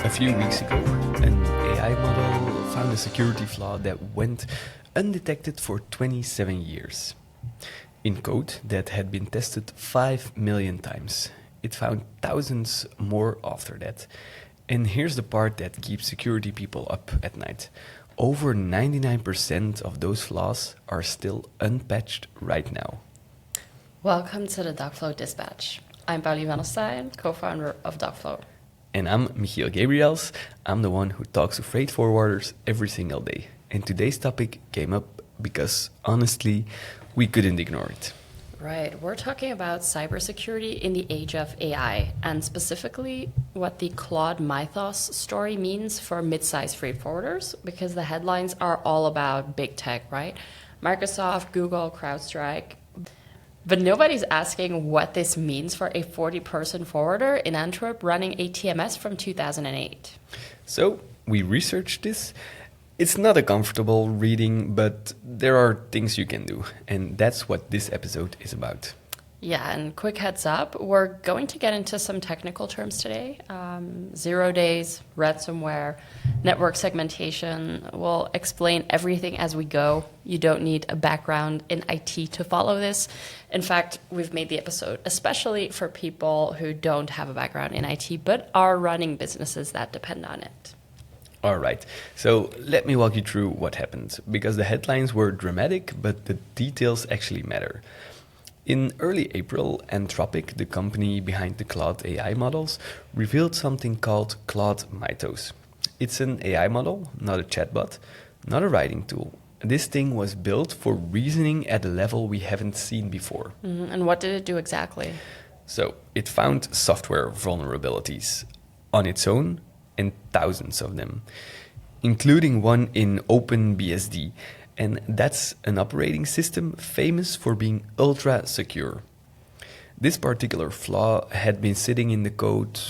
A few weeks ago, an AI model found a security flaw that went undetected for 27 years. In code that had been tested 5 million times. It found thousands more after that. And here's the part that keeps security people up at night. Over 99% of those flaws are still unpatched right now. Welcome to the Dogflow Dispatch. I'm Pauli van der Stijn, co-founder of Dogflow. And I'm Michiel Gabriels. I'm the one who talks to freight forwarders every single day. And today's topic came up because, honestly, we couldn't ignore it. Right, we're talking about cybersecurity in the age of AI, and specifically what the Claude Mythos story means for mid-sized freight forwarders, because the headlines are all about big tech, right? Microsoft, Google, CrowdStrike. But nobody's asking what this means for a 40-person forwarder in Antwerp running a TMS from 2008. So we researched this. It's not a comfortable reading, but there are things you can do. And that's what this episode is about. Yeah, and quick heads up, we're going to get into some technical terms today. 0 days, ransomware, network segmentation. We'll explain everything as we go. You don't need a background in IT to follow this. In fact, we've made the episode especially for people who don't have a background in IT, but are running businesses that depend on it. All right, so let me walk you through what happened, because the headlines were dramatic, but the details actually matter. In early April, Anthropic, the company behind the Claude AI models, revealed something called Claude Mythos. It's an AI model, not a chatbot, not a writing tool. This thing was built for reasoning at a level we haven't seen before. And what did it do exactly? So, it found software vulnerabilities on its own, and thousands of them, including one in OpenBSD. And that's an operating system famous for being ultra secure. This particular flaw had been sitting in the code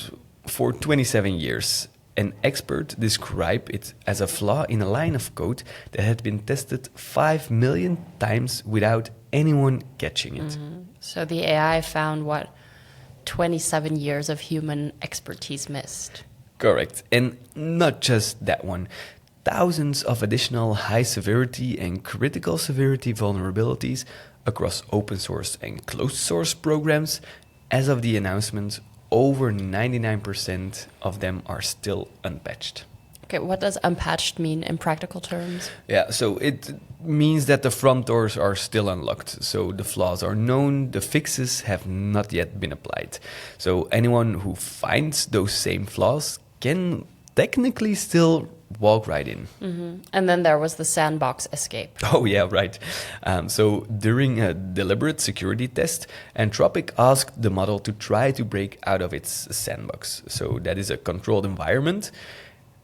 for 27 years. An expert described it as a flaw in a line of code that had been tested 5 million times without anyone catching it. So the AI found what 27 years of human expertise missed. Correct. And not just that one. Thousands of additional high severity and critical severity vulnerabilities across open source and closed source programs. As of the announcement, over 99% of them are still unpatched. Okay, what does unpatched mean in practical terms? Yeah, so it means that the front doors are still unlocked. So the flaws are known, the fixes have not yet been applied. So anyone who finds those same flaws can technically still walk right in. And then there was the sandbox escape. Oh, yeah, right. So during a deliberate security test, Anthropic asked the model to try to break out of its sandbox. So that is a controlled environment,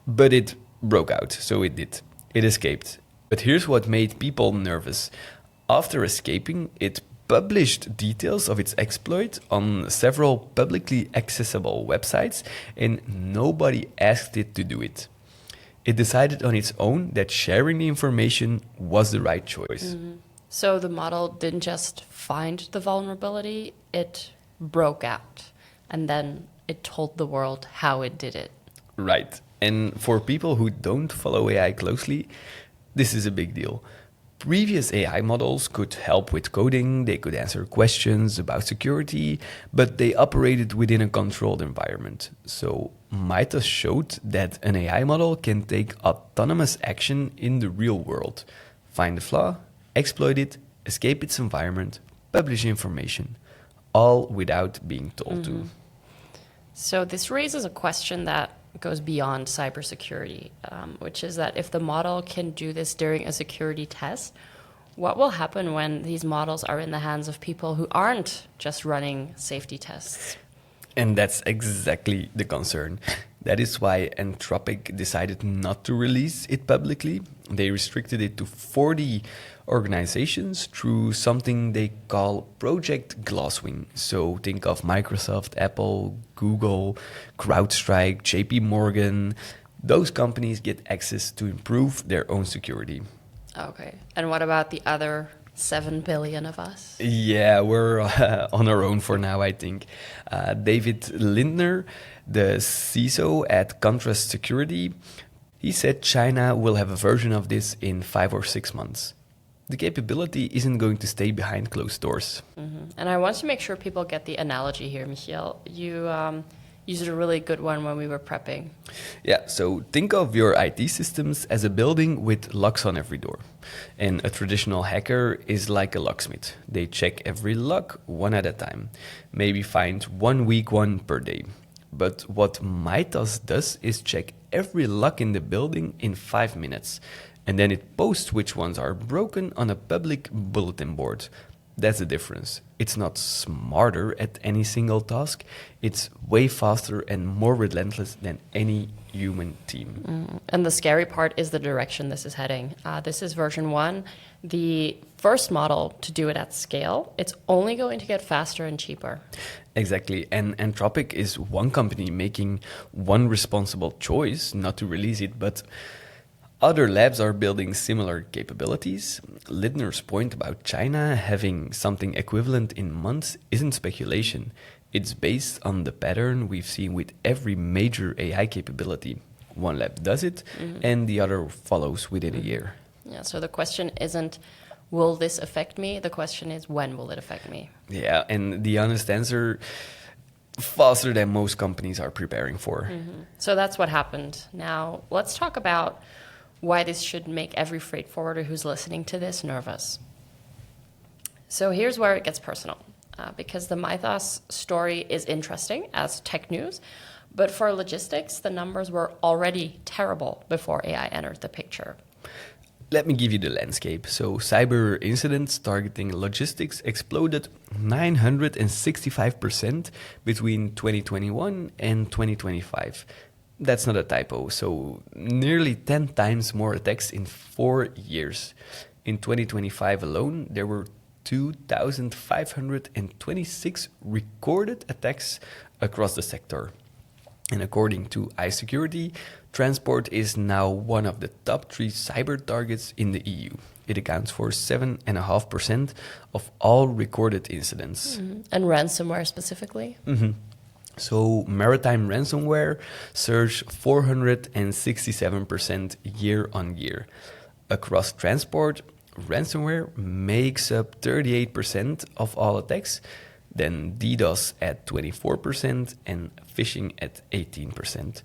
but it broke out. So it did. It escaped. But here's what made people nervous. After escaping, it published details of its exploit on several publicly accessible websites, and nobody asked it to do it. It decided on its own that sharing the information was the right choice. So the model didn't just find the vulnerability, it broke out. And then it told the world how it did it. Right. And for people who don't follow AI closely, this is a big deal. Previous AI models could help with coding, they could answer questions about security, but they operated within a controlled environment. So Mythos showed that an AI model can take autonomous action in the real world, find a flaw, exploit it, escape its environment, publish information, all without being told to. So this raises a question that goes beyond cybersecurity, which is that if the model can do this during a security test, what will happen when these models are in the hands of people who aren't just running safety tests? And that's exactly the concern. That is why Anthropic decided not to release it publicly. They restricted it to 40 organizations through something they call Project Glasswing. So think of Microsoft, Apple, Google, CrowdStrike, JP Morgan. Those companies get access to improve their own security. Okay. And what about the other 7 billion of us. Yeah, we're on our own for now, I think. David Lindner, the CISO at Contrast Security, he said China will have a version of this in 5 or 6 months. The capability isn't going to stay behind closed doors. And I want to make sure people get the analogy here, Michiel. You used a really good one when we were prepping. Yeah, so think of your IT systems as a building with locks on every door. And a traditional hacker is like a locksmith. They check every lock one at a time, maybe find one weak one per day. But what Mythos does is check every lock in the building in 5 minutes. And then it posts which ones are broken on a public bulletin board. That's the difference. It's not smarter at any single task. It's way faster and more relentless than any human team. And the scary part is the direction this is heading. This is version 1, the first model to do it at scale. It's only going to get faster and cheaper. Exactly. And Anthropic is one company making one responsible choice not to release it, but other labs are building similar capabilities. Lindner's point about China having something equivalent in months isn't speculation. It's based on the pattern we've seen with every major AI capability. One lab does it, and the other follows within a year. Yeah, so the question isn't, will this affect me? The question is, when will it affect me? Yeah, and the honest answer, faster than most companies are preparing for. So that's what happened. Now, let's talk about why this should make every freight forwarder who's listening to this nervous. So here's where it gets personal, because the Mythos story is interesting as tech news, but for logistics, the numbers were already terrible before AI entered the picture. Let me give you the landscape. So cyber incidents targeting logistics exploded 965% between 2021 and 2025. That's not a typo. So nearly 10 times more attacks in 4 years. In 2025 alone, there were 2,526 recorded attacks across the sector. And according to iSecurity, transport is now one of the top 3 cyber targets in the EU. It accounts for 7.5% of all recorded incidents. And ransomware specifically? So maritime ransomware surged 467% year on year. Across transport, ransomware makes up 38% of all attacks, then DDoS at 24% and phishing at 18%.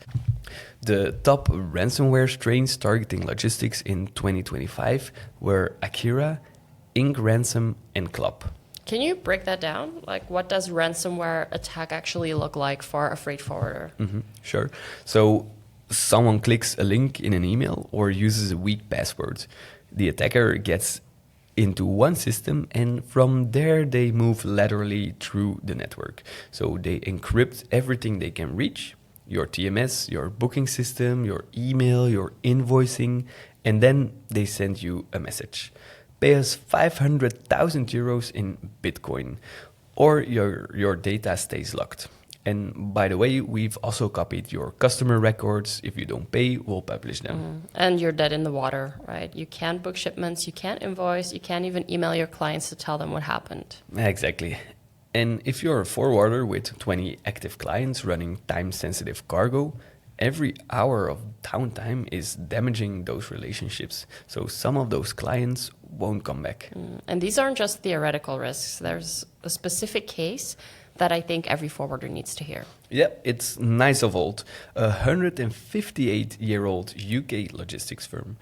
The top ransomware strains targeting logistics in 2025 were Akira, Ink Ransom, and Club. Can you break that down? Like, what does ransomware attack actually look like for a freight forwarder? Sure. So someone clicks a link in an email or uses a weak password. The attacker gets into one system, and from there they move laterally through the network. So they encrypt everything they can reach, your TMS, your booking system, your email, your invoicing, and then they send you a message. Pay us 500,000 euros in Bitcoin, or your data stays locked. And by the way, we've also copied your customer records. If you don't pay, we'll publish them. And you're dead in the water, right? You can't book shipments, you can't invoice, you can't even email your clients to tell them what happened. Exactly. And if you're a forwarder with 20 active clients running time-sensitive cargo, every hour of downtime is damaging those relationships. So some of those clients won't come back. And these aren't just theoretical risks. There's a specific case that I think every forwarder needs to hear. Yeah, it's Nice of Old, a 158-year-old UK logistics firm.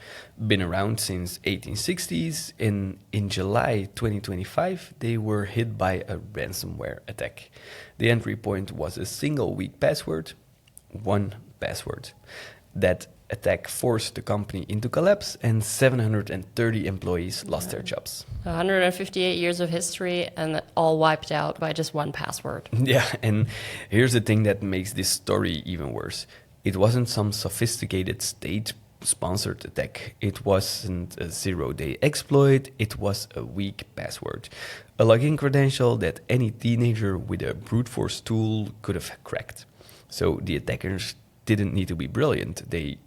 Been around since 1860s, and in July 2025, they were hit by a ransomware attack. The entry point was a single weak password, one password. That attack forced the company into collapse, and 730 employees lost their jobs. 158 years of history, and all wiped out by just one password. Yeah, and here's the thing that makes this story even worse. It wasn't some sophisticated state-sponsored attack. It wasn't a zero-day exploit. It was a weak password. A login credential that any teenager with a brute force tool could have cracked. So the attackers didn't need to be brilliant. They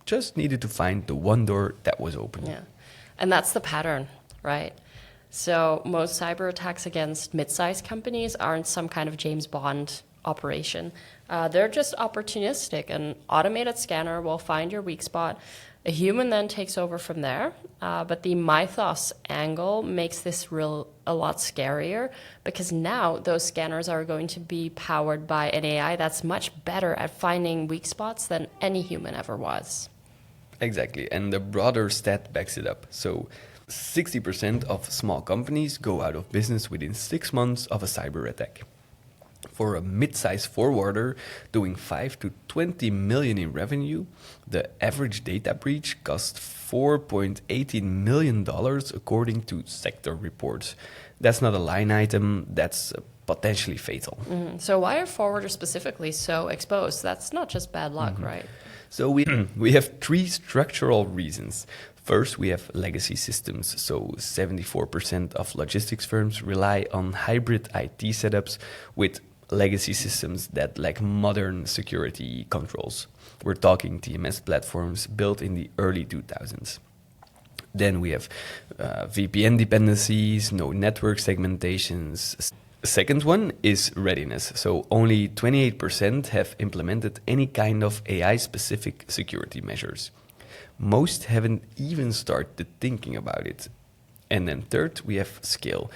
just needed to find the one door that was open. Yeah. And that's the pattern, right? So most cyber attacks against mid-sized companies aren't some kind of James Bond operation. They're just opportunistic. An automated scanner will find your weak spot. A human then takes over from there. But the Mythos angle makes this a lot scarier because now those scanners are going to be powered by an AI that's much better at finding weak spots than any human ever was. Exactly, and the broader stat backs it up. So 60% of small companies go out of business within 6 months of a cyber attack. For a mid-sized forwarder doing 5 to 20 million in revenue, the average data breach cost $4.18 million according to sector reports. That's not a line item, that's potentially fatal. So why are forwarders specifically so exposed? That's not just bad luck, right? So we have 3 structural reasons. First, we have legacy systems. So 74% of logistics firms rely on hybrid IT setups with legacy systems that lack modern security controls. We're talking TMS platforms built in the early 2000s. Then we have VPN dependencies, no network segmentations. Second one is readiness. So only 28% have implemented any kind of AI-specific security measures. Most haven't even started thinking about it. And then third, we have scale.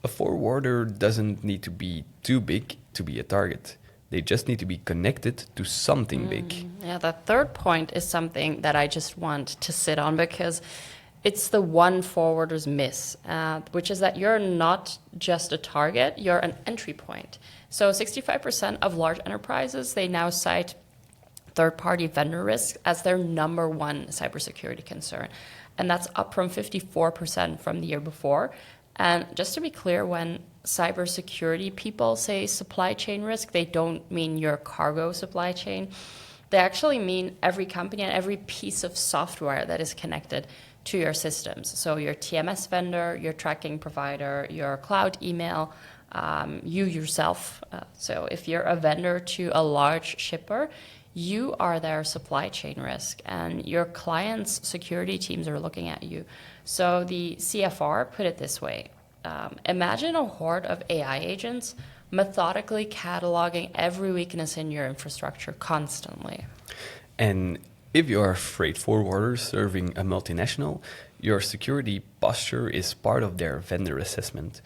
A forwarder doesn't need to be too big to be a target. They just need to be connected to something big. Yeah, that third point is something that I just want to sit on because it's the one forwarders miss, which is that you're not just a target, you're an entry point. So 65% of large enterprises, they now cite third-party vendor risk as their number one cybersecurity concern. And that's up from 54% from the year before. And just to be clear, when cybersecurity people say supply chain risk, they don't mean your cargo supply chain. They actually mean every company and every piece of software that is connected to your systems. So your TMS vendor, your tracking provider, your cloud email, you yourself. So if you're a vendor to a large shipper, you are their supply chain risk and your clients' security teams are looking at you. So the CFR put it this way. Imagine a horde of AI agents methodically cataloging every weakness in your infrastructure constantly. And if you are a freight forwarder serving a multinational, your security posture is part of their vendor assessment.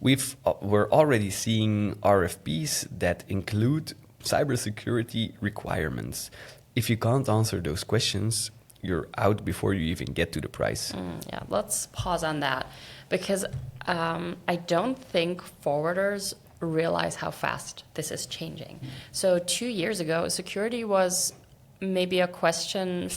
We're already seeing RFPs that include cybersecurity requirements. If you can't answer those questions, you're out before you even get to the price. Yeah, let's pause on that because I don't think forwarders realize how fast this is changing. So 2 years ago, security was maybe a question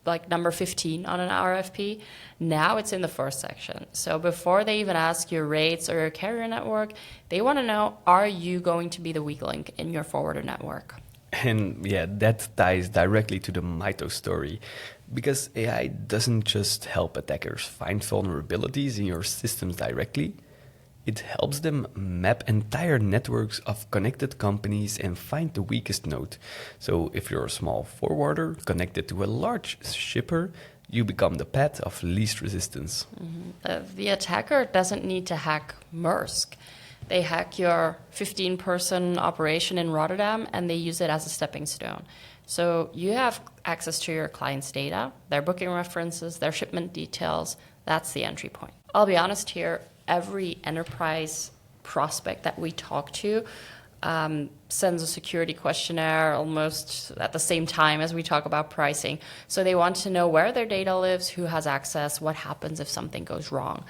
like number 15 on an RFP. Now it's in the first section. So before they even ask your rates or your carrier network, they want to know, are you going to be the weak link in your forwarder network? And yeah, that ties directly to the Mythos story. Because AI doesn't just help attackers find vulnerabilities in your systems directly, it helps them map entire networks of connected companies and find the weakest node. So if you're a small forwarder connected to a large shipper, you become the path of least resistance. The attacker doesn't need to hack Maersk. They hack your 15-person operation in Rotterdam and they use it as a stepping stone. So you have access to your client's data, their booking references, their shipment details. That's the entry point. I'll be honest here, every enterprise prospect that we talk to sends a security questionnaire almost at the same time as we talk about pricing. So they want to know where their data lives, who has access, what happens if something goes wrong.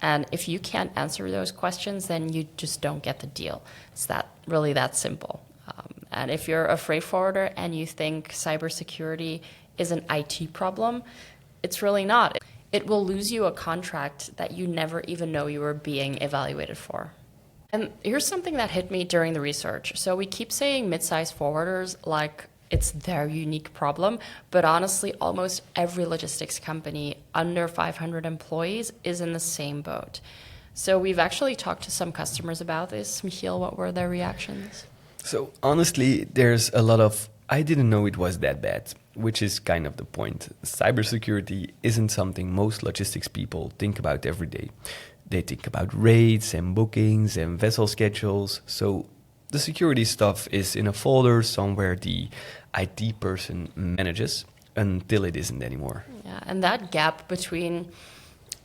And if you can't answer those questions, then you just don't get the deal. It's really that simple. And if you're a freight forwarder and you think cybersecurity is an IT problem, it's really not. It will lose you a contract that you never even know you were being evaluated for. And here's something that hit me during the research. So we keep saying mid-sized forwarders like it's their unique problem, but honestly, almost every logistics company under 500 employees is in the same boat. So we've actually talked to some customers about this. Michiel, what were their reactions? So honestly, there's a lot of, I didn't know it was that bad, which is kind of the point. Cybersecurity isn't something most logistics people think about every day. They think about rates and bookings and vessel schedules. So the security stuff is in a folder somewhere the IT person manages until it isn't anymore. Yeah, and that gap between,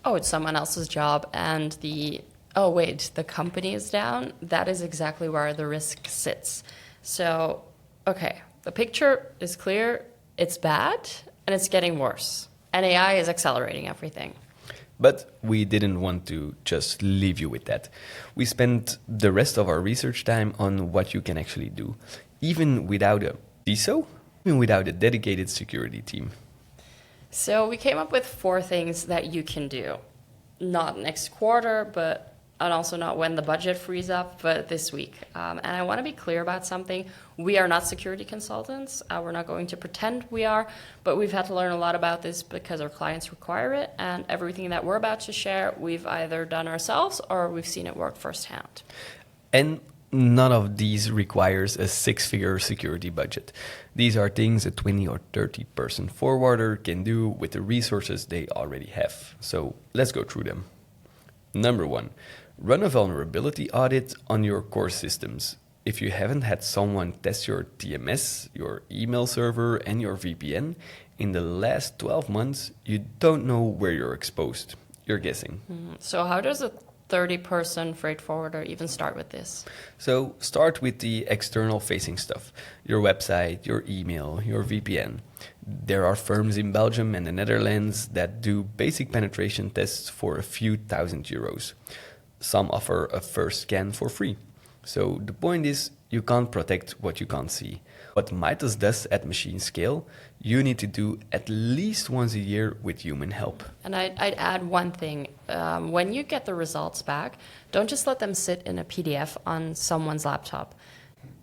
oh, it's someone else's job and the, oh, wait, the company is down, that is exactly where the risk sits. So, okay, the picture is clear, it's bad, and it's getting worse. And AI is accelerating everything. But we didn't want to just leave you with that. We spent the rest of our research time on what you can actually do, even without a CISO, even without a dedicated security team. So we came up with 4 things that you can do. Not next quarter, and also not when the budget frees up, but this week. And I want to be clear about something. We are not security consultants. We're not going to pretend we are, but we've had to learn a lot about this because our clients require it. And everything that we're about to share, we've either done ourselves or we've seen it work firsthand. And none of these requires a 6-figure security budget. These are things a 20 or 30 person forwarder can do with the resources they already have. So let's go through them. Number 1, run a vulnerability audit on your core systems. If you haven't had someone test your TMS, your email server, and your VPN in the last 12 months, you don't know where you're exposed. You're guessing. So how does a 30-person freight forwarder even start with this? So start with the external facing stuff, your website, your email, your VPN. There are firms in Belgium and the Netherlands that do basic penetration tests for a few €1,000. Some offer a first scan for free. So the point is, you can't protect what you can't see. What Mythos does at machine scale, you need to do at least once a year with human help. And I'd add one thing. When you get the results back, don't just let them sit in a PDF on someone's laptop.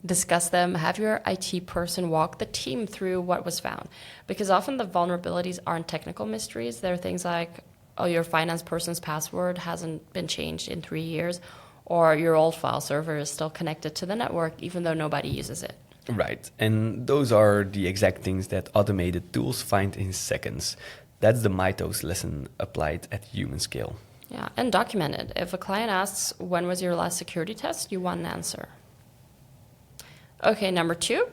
Discuss them, have your IT person walk the team through what was found. Because often the vulnerabilities aren't technical mysteries. They're things like, oh, your finance person's password hasn't been changed in 3 years, or your old file server is still connected to the network even though nobody uses it. Right, and those are the exact things that automated tools find in seconds. That's the Mythos lesson applied at human scale. Yeah, and document it. If a client asks, when was your last security test, you want an answer. Okay, number 2,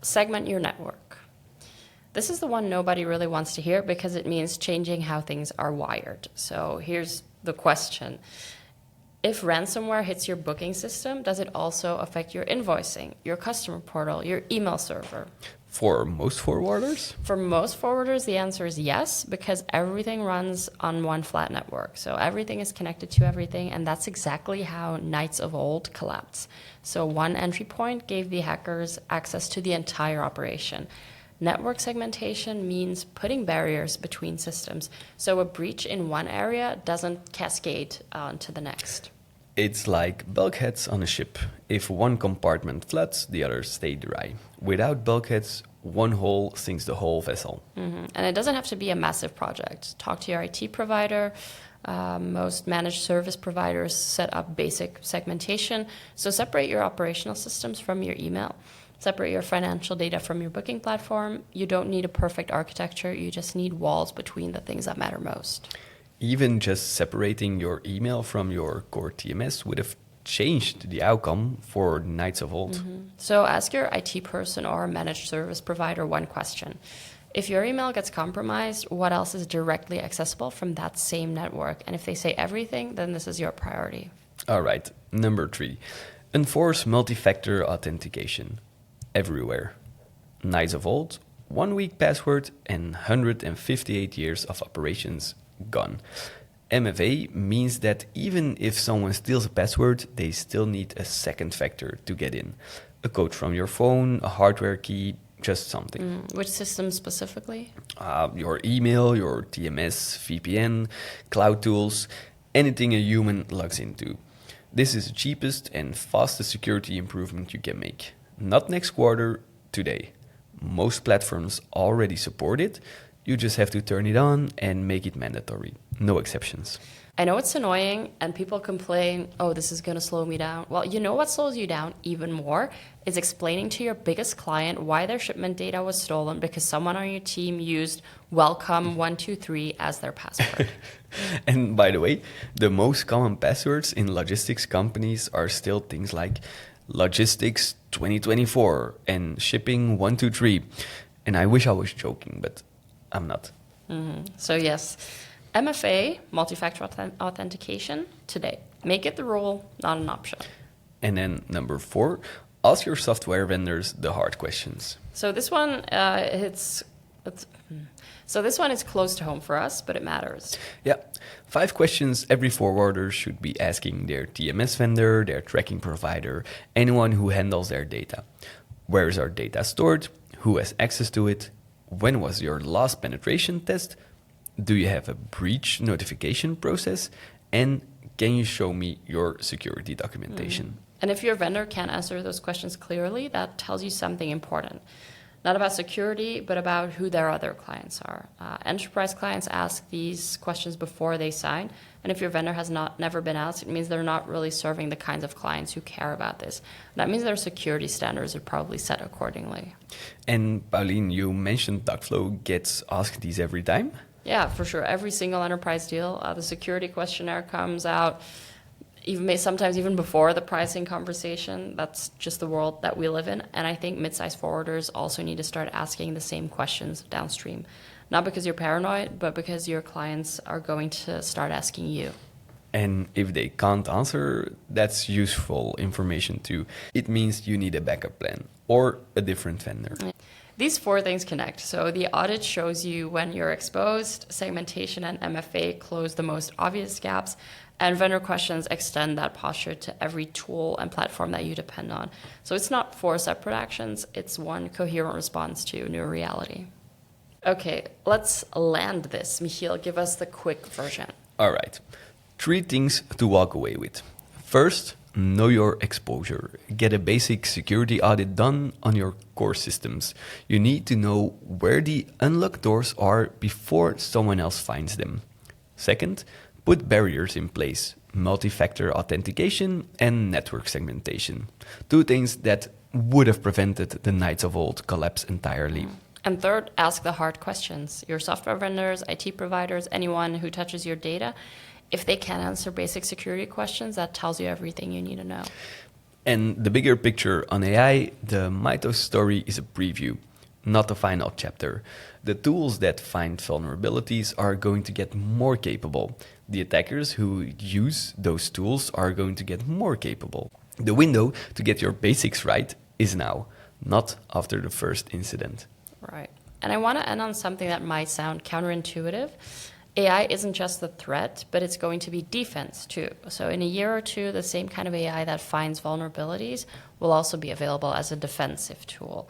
segment your network. This is the one nobody really wants to hear because it means changing how things are wired. So here's the question. If ransomware hits your booking system, does it also affect your invoicing, your customer portal, your email server? For most forwarders? For most forwarders, the answer is yes, because everything runs on one flat network. So everything is connected to everything, and that's exactly how Knights of old collapsed. So one entry point gave the hackers access to the entire operation. Network segmentation means putting barriers between systems, so a breach in one area doesn't cascade onto the next. It's like bulkheads on a ship. If one compartment floods, the others stay dry. Without bulkheads, one hole sinks the whole vessel. And it doesn't have to be a massive project. Talk to your IT provider. Most managed service providers set up basic segmentation. So separate your operational systems from your email. Separate your financial data from your booking platform. You don't need a perfect architecture. You just need walls between the things that matter most. Even just separating your email from your core TMS would have changed the outcome for Knights of old. So ask your IT person or managed service provider one question. If your email gets compromised, what else is directly accessible from that same network? And if they say everything, then this is your priority. All right, number 3. Enforce multi-factor authentication everywhere. Knights of old, 1 week password and 158 years of operations gone. MFA means that even if someone steals a password, they still need a second factor to get in. A code from your phone, a hardware key, just something. Which system specifically? Your email, your TMS, VPN, cloud tools, anything a human logs into. This is the cheapest and fastest security improvement you can make. Not next quarter, today. Most platforms already support it. You just have to turn it on and make it mandatory. No exceptions. I know it's annoying and people complain, oh, this is going to slow me down. Well, you know what slows you down even more is explaining to your biggest client why their shipment data was stolen because someone on your team used welcome123 as their password. And by the way, the most common passwords in logistics companies are still things like logistics 2024 and shipping 123. And I wish I was joking, but I'm not. So yes, MFA, multi-factor authentication, today. Make it the rule, not an option. And then number 4, ask your software vendors the hard questions. So this one, this one is close to home for us, but it matters. Yeah, 5 questions every forwarder should be asking their TMS vendor, their tracking provider, anyone who handles their data. Where is our data stored? Who has access to it? When was your last penetration test? Do you have a breach notification process? And can you show me your security documentation? And if your vendor can't answer those questions clearly, that tells you something important. Not about security, but about who their other clients are. Enterprise clients ask these questions before they sign. And if your vendor has never been asked, it means they're not really serving the kinds of clients who care about this. That means their security standards are probably set accordingly. And Pauline, you mentioned Darkflow gets asked these every time? Yeah, for sure. Every single enterprise deal, the security questionnaire comes out, sometimes even before the pricing conversation. That's just the world that we live in. And I think mid-sized forwarders also need to start asking the same questions downstream. Not because you're paranoid, but because your clients are going to start asking you. And if they can't answer, that's useful information too. It means you need a backup plan or a different vendor. These 4 things connect. So the audit shows you when you're exposed, segmentation and MFA close the most obvious gaps, and vendor questions extend that posture to every tool and platform that you depend on. So it's not 4 separate actions, it's one coherent response to new reality. Okay, let's land this. Michiel, give us the quick version. All right. 3 things to walk away with. First, know your exposure. Get a basic security audit done on your core systems. You need to know where the unlocked doors are before someone else finds them. Second, put barriers in place. Multi-factor authentication and network segmentation. 2 things that would have prevented the Knights of Old collapse entirely. And third, ask the hard questions. Your software vendors, IT providers, anyone who touches your data, if they can't answer basic security questions, that tells you everything you need to know. And the bigger picture on AI, the Mythos story is a preview, not the final chapter. The tools that find vulnerabilities are going to get more capable. The attackers who use those tools are going to get more capable. The window to get your basics right is now, not after the first incident. Right. And I want to end on something that might sound counterintuitive. AI isn't just the threat, but it's going to be defense too. So in a year or 2, the same kind of AI that finds vulnerabilities will also be available as a defensive tool,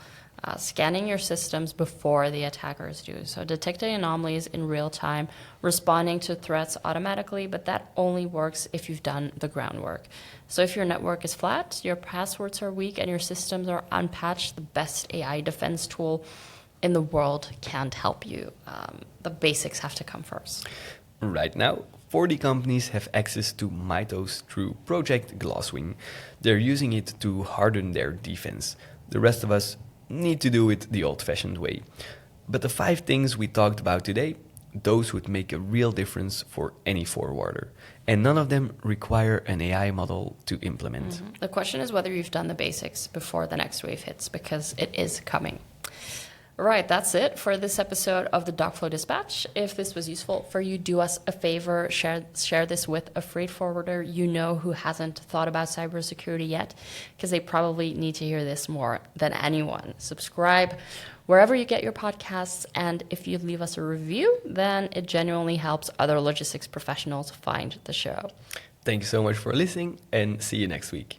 scanning your systems before the attackers do. So detecting anomalies in real time, responding to threats automatically, but that only works if you've done the groundwork. So if your network is flat, your passwords are weak, and your systems are unpatched, the best AI defense tool in the world can't help you. The basics have to come first. Right now, 40 companies have access to Mythos through Project Glasswing. They're using it to harden their defense. The rest of us need to do it the old-fashioned way. But the 5 things we talked about today, those would make a real difference for any forwarder. And none of them require an AI model to implement. The question is whether you've done the basics before the next wave hits, because it is coming. Right, that's it for this episode of the Darkflow Dispatch. If this was useful for you, do us a favor, share this with a freight forwarder you know who hasn't thought about cybersecurity yet, because they probably need to hear this more than anyone. Subscribe wherever you get your podcasts, and if you leave us a review, then it genuinely helps other logistics professionals find the show. Thank you so much for listening, and see you next week.